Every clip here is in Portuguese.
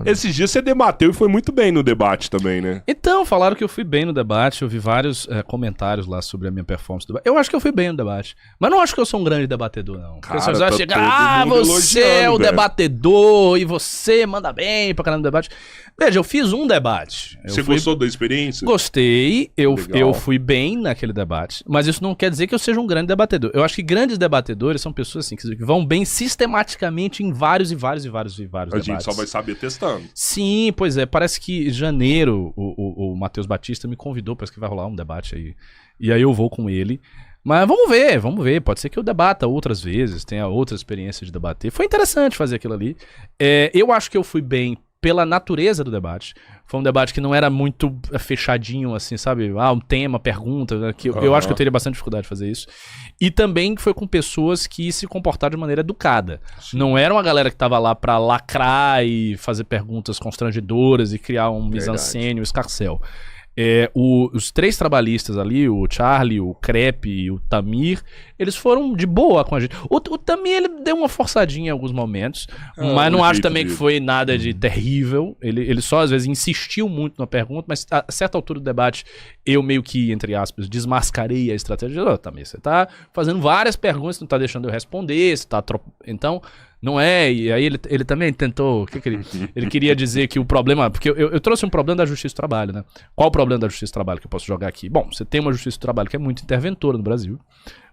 Esses dias você debateu e foi muito bem no debate também, né? Então, falaram que eu fui bem no debate, eu vi vários comentários lá sobre a minha performance do debate. Eu acho que eu fui bem no debate, mas não acho que eu sou um grande debatedor, não. Porque Cara, vai chegar, você é o debatedor e você manda bem pra caramba no debate. Veja, eu fiz um debate. Você gostou da experiência? Gostei, eu fui bem naquele debate, mas isso não quer dizer que eu seja um grande debatedor. Eu acho que grandes debatedores são pessoas assim, que vão bem sistematicamente em vários debates. A gente só vai saber testando. Sim, pois é. Parece que em janeiro o Matheus Batista me convidou, parece que vai rolar um debate aí. E aí eu vou com ele. Mas vamos ver. Pode ser que eu debata outras vezes, tenha outras experiências de debater. Foi interessante fazer aquilo ali. Eu acho que eu fui bem pela natureza do debate. Foi um debate que não era muito fechadinho, assim, sabe? Um tema, pergunta, né? Que eu acho que eu teria bastante dificuldade de fazer isso. E também foi com pessoas que se comportaram de maneira educada. Sim. Não era uma galera que tava lá pra lacrar e fazer perguntas constrangedoras e criar um mise-en-scène, um escarcéu. Os três trabalhistas ali, o Charlie, o Crepe e o Tamir, eles foram de boa com a gente. O Tamir, ele deu uma forçadinha em alguns momentos, mas não acho também que foi nada de terrível. Ele só, às vezes, insistiu muito na pergunta, mas a certa altura do debate, eu meio que, entre aspas, desmascarei a estratégia. Tamir, você tá fazendo várias perguntas, não tá deixando eu responder, você tá... Então... Não é, e aí ele também tentou, ele queria dizer que o problema, porque eu trouxe um problema da Justiça do Trabalho, né? Qual o problema da Justiça do Trabalho que eu posso jogar aqui? Bom, você tem uma Justiça do Trabalho que é muito interventora no Brasil,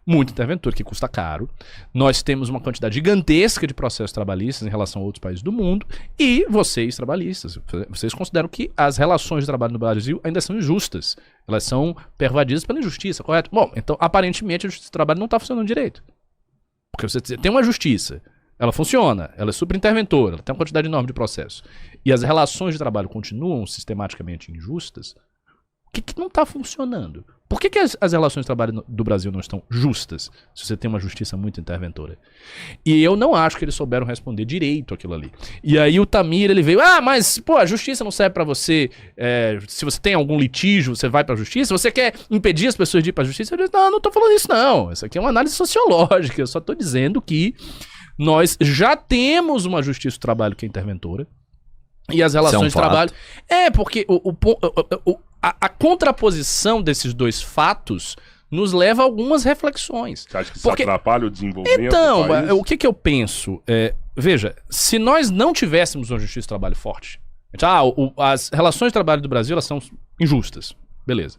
muito interventora, que custa caro. Nós temos uma quantidade gigantesca de processos trabalhistas em relação a outros países do mundo, e vocês, trabalhistas, vocês consideram que as relações de trabalho no Brasil ainda são injustas, elas são pervadidas pela injustiça, correto? Bom, então, aparentemente, a Justiça do Trabalho não está funcionando direito. Porque você tem uma justiça, ela funciona, ela é super interventora, ela tem uma quantidade enorme de processos. E as relações de trabalho continuam sistematicamente injustas. O que não está funcionando? Por que as relações de trabalho do Brasil não estão justas, se você tem uma justiça muito interventora? E eu não acho que eles souberam responder direito aquilo ali. E aí o Tamir, ele veio, mas, pô, a justiça não serve pra você, se você tem algum litígio, você vai pra justiça, você quer impedir as pessoas de ir pra justiça? Eu disse, não tô falando isso não, isso aqui é uma análise sociológica, eu só tô dizendo que nós já temos uma Justiça do Trabalho que é interventora. E as relações de trabalho... Porque a contraposição desses dois fatos nos leva a algumas reflexões. Você acha que isso atrapalha o desenvolvimento Então, do país? O que eu penso? Veja, se nós não tivéssemos uma Justiça do Trabalho forte... as relações de trabalho do Brasil, elas são injustas. Beleza.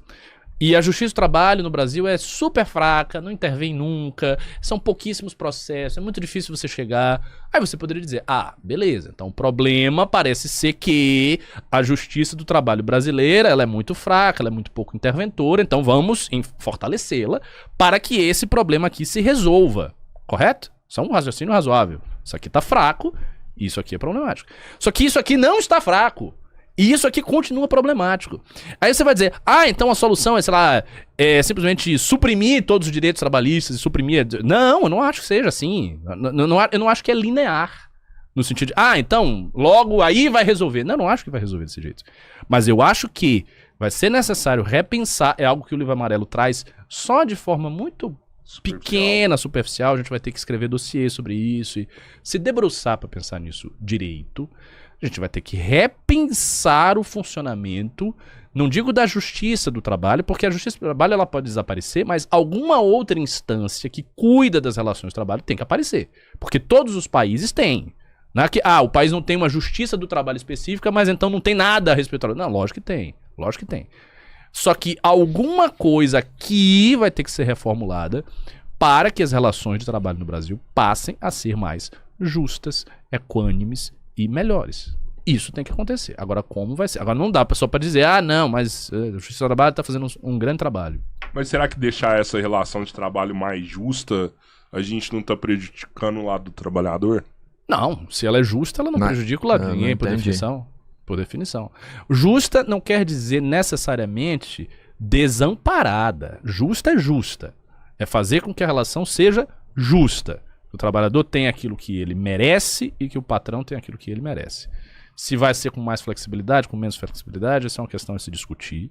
E a Justiça do Trabalho no Brasil é super fraca, não intervém nunca, são pouquíssimos processos, é muito difícil você chegar. Aí você poderia dizer, beleza, então o problema parece ser que a Justiça do Trabalho brasileira, ela é muito fraca, ela é muito pouco interventora, então vamos fortalecê-la para que esse problema aqui se resolva, correto? Isso é um raciocínio razoável. Isso aqui tá fraco, isso aqui é problemático. Só que isso aqui não está fraco. E isso aqui continua problemático. Aí você vai dizer, então a solução é, sei lá, simplesmente suprimir todos os direitos trabalhistas e suprimir... Não, eu não acho que seja assim. Eu não acho que é linear. No sentido de, então, logo aí vai resolver. Não acho que vai resolver desse jeito. Mas eu acho que vai ser necessário repensar, é algo que o Livro Amarelo traz só de forma muito pequena, superficial. A gente vai ter que escrever dossiê sobre isso e se debruçar para pensar nisso direito. A gente vai ter que repensar o funcionamento, não digo da Justiça do Trabalho, porque a Justiça do Trabalho ela pode desaparecer, mas alguma outra instância que cuida das relações de trabalho tem que aparecer. Porque todos os países têm. Não é que, o país não tem uma Justiça do Trabalho específica, mas então não tem nada a respeito. Não, lógico que tem. Lógico que tem. Só que alguma coisa aqui vai ter que ser reformulada para que as relações de trabalho no Brasil passem a ser mais justas, equânimes e melhores. Isso tem que acontecer. Agora, como vai ser? Agora não dá só pra dizer, não, mas a Justiça do Trabalho tá fazendo um grande trabalho. Mas será que deixar essa relação de trabalho mais justa, a gente não tá prejudicando o lado do trabalhador? Não, se ela é justa, ela não prejudica o lado de ninguém, por definição. Por definição. Justa não quer dizer necessariamente desamparada. Justa é justa. É fazer com que a relação seja justa. O trabalhador tem aquilo que ele merece e que o patrão tem aquilo que ele merece. Se vai ser com mais flexibilidade, com menos flexibilidade, essa é uma questão a se discutir.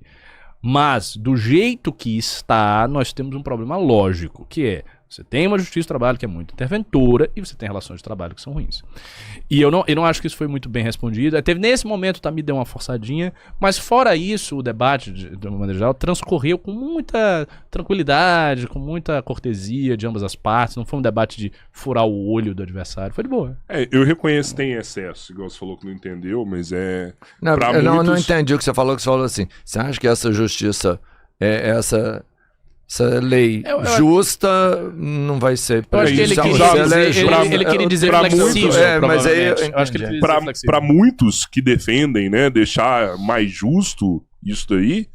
Mas, do jeito que está, nós temos um problema lógico, que é Você tem uma justiça do trabalho que é muito interventora e você tem relações de trabalho que são ruins. E eu não acho que isso foi muito bem respondido. Teve nesse momento, tá, me deu uma forçadinha, mas fora isso, o debate, de uma maneira geral, transcorreu com muita tranquilidade, com muita cortesia de ambas as partes. Não foi um debate de furar o olho do adversário, foi de boa. Eu reconheço que tem excesso, igual você falou que não entendeu, mas Não, pra eu muitos... não entendi o que você falou assim. Você acha que essa justiça, essa lei justa não vai ser... Eu acho que ele queria dizer flexível, mas aí eu acho que ele queria dizer flexível. Pra muitos que defendem, né, deixar mais justo isso daí,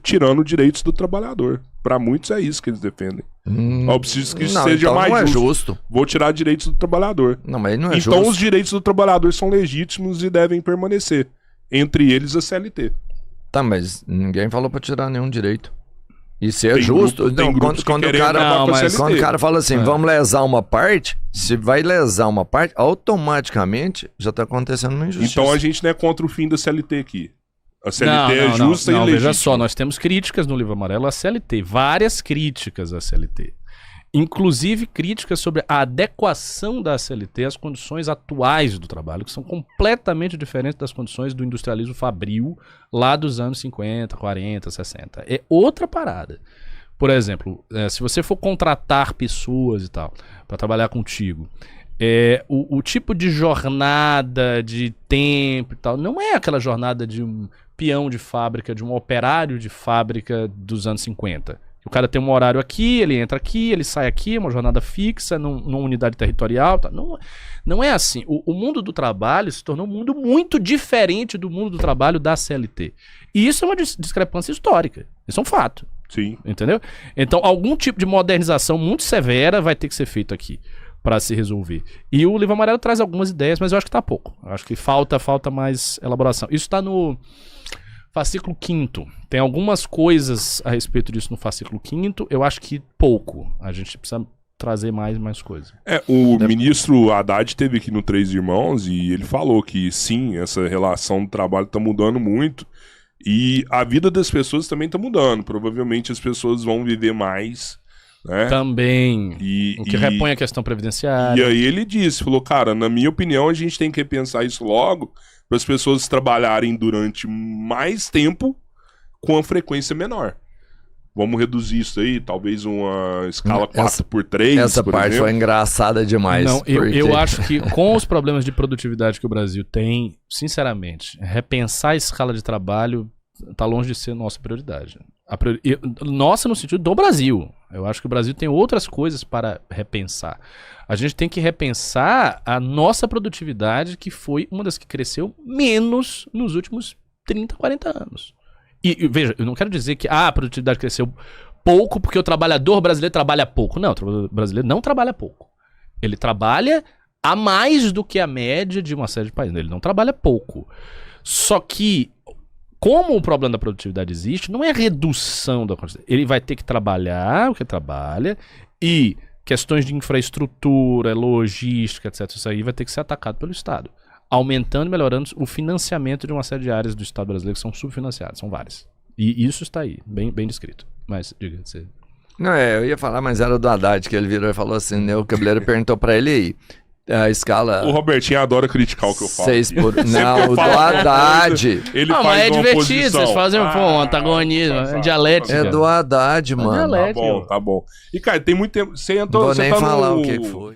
tirando direitos do trabalhador. Pra muitos é isso que eles defendem. Eu preciso que isso seja então mais não é justo. justo. Vou tirar direitos do trabalhador. Não, mas não é então justo. os direitos do trabalhador são legítimos e devem permanecer. Entre eles a CLT. Tá, mas ninguém falou pra tirar nenhum direito. E se é Tem justo, grupo, tem grupos quando que o querem cara, acabar com a quando CLT. o cara fala assim, vamos lesar uma parte, se vai lesar uma parte, automaticamente já tá acontecendo uma injustiça. Então a gente não é contra o fim da CLT aqui. A CLT é justa e legítima. Veja só, nós temos críticas no Livro Amarelo à CLT, várias críticas à CLT. Inclusive críticas sobre a adequação da CLT às condições atuais do trabalho, que são completamente diferentes das condições do industrialismo fabril lá dos anos 50, 40, 60. É outra parada. Por exemplo, se você for contratar pessoas e tal, para trabalhar contigo, o tipo de jornada, de tempo e tal, não é aquela jornada de um peão de fábrica, de um operário de fábrica dos anos 50. O cara tem um horário aqui, ele entra aqui, ele sai aqui, uma jornada fixa, numa unidade territorial. Tá? Não é assim. O mundo do trabalho se tornou um mundo muito diferente do mundo do trabalho da CLT. E isso é uma discrepância histórica. Isso é um fato. Sim. Entendeu? Então, algum tipo de modernização muito severa vai ter que ser feito aqui para se resolver. E o Livro Amarelo traz algumas ideias, mas eu acho que tá pouco. Eu acho que falta mais elaboração. Isso está no fascículo 5º. Tem algumas coisas a respeito disso no fascículo 5º. Eu acho que pouco. A gente precisa trazer mais coisas. O ministro Haddad esteve aqui no Três Irmãos e ele falou que sim, essa relação do trabalho está mudando muito e a vida das pessoas também está mudando. Provavelmente as pessoas vão viver mais, né? Também. O que repõe a questão previdenciária. E aí ele falou, cara, na minha opinião a gente tem que repensar isso logo para as pessoas trabalharem durante mais tempo com a frequência menor. Vamos reduzir isso aí, talvez uma escala 4x3, Essa parte foi engraçada demais. Não, eu acho que com os problemas de produtividade que o Brasil tem, sinceramente, repensar a escala de trabalho está longe de ser nossa prioridade. Nossa no sentido do Brasil. Eu acho que o Brasil tem outras coisas para repensar. A gente tem que repensar a nossa produtividade, que foi uma das que cresceu menos nos últimos 30, 40 anos. E veja, eu não quero dizer que a produtividade cresceu pouco porque o trabalhador brasileiro trabalha pouco. Não, o trabalhador brasileiro não trabalha pouco. Ele trabalha a mais do que a média de uma série de países. Ele não trabalha pouco. Só que, como o problema da produtividade existe, não é redução da quantidade. Ele vai ter que trabalhar o que trabalha e questões de infraestrutura, logística, etc. Isso aí vai ter que ser atacado pelo Estado. Aumentando e melhorando o financiamento de uma série de áreas do Estado brasileiro que são subfinanciadas, são várias. E isso está aí, bem descrito. Mas, diga, você... Não, eu ia falar, mas era do Haddad, que ele virou e falou assim, né? O Cabeleiro perguntou pra ele aí, a escala... O Robertinho adora criticar o que eu falo. Não, o do Haddad. Ele não, faz mas é uma divertido, oposição. vocês fazem um antagonismo, dialética. É do Haddad, mano. Dialética. Tá bom. E, cara, tem muito tempo... Você Não entrou, vou você nem tá falar no... o que foi.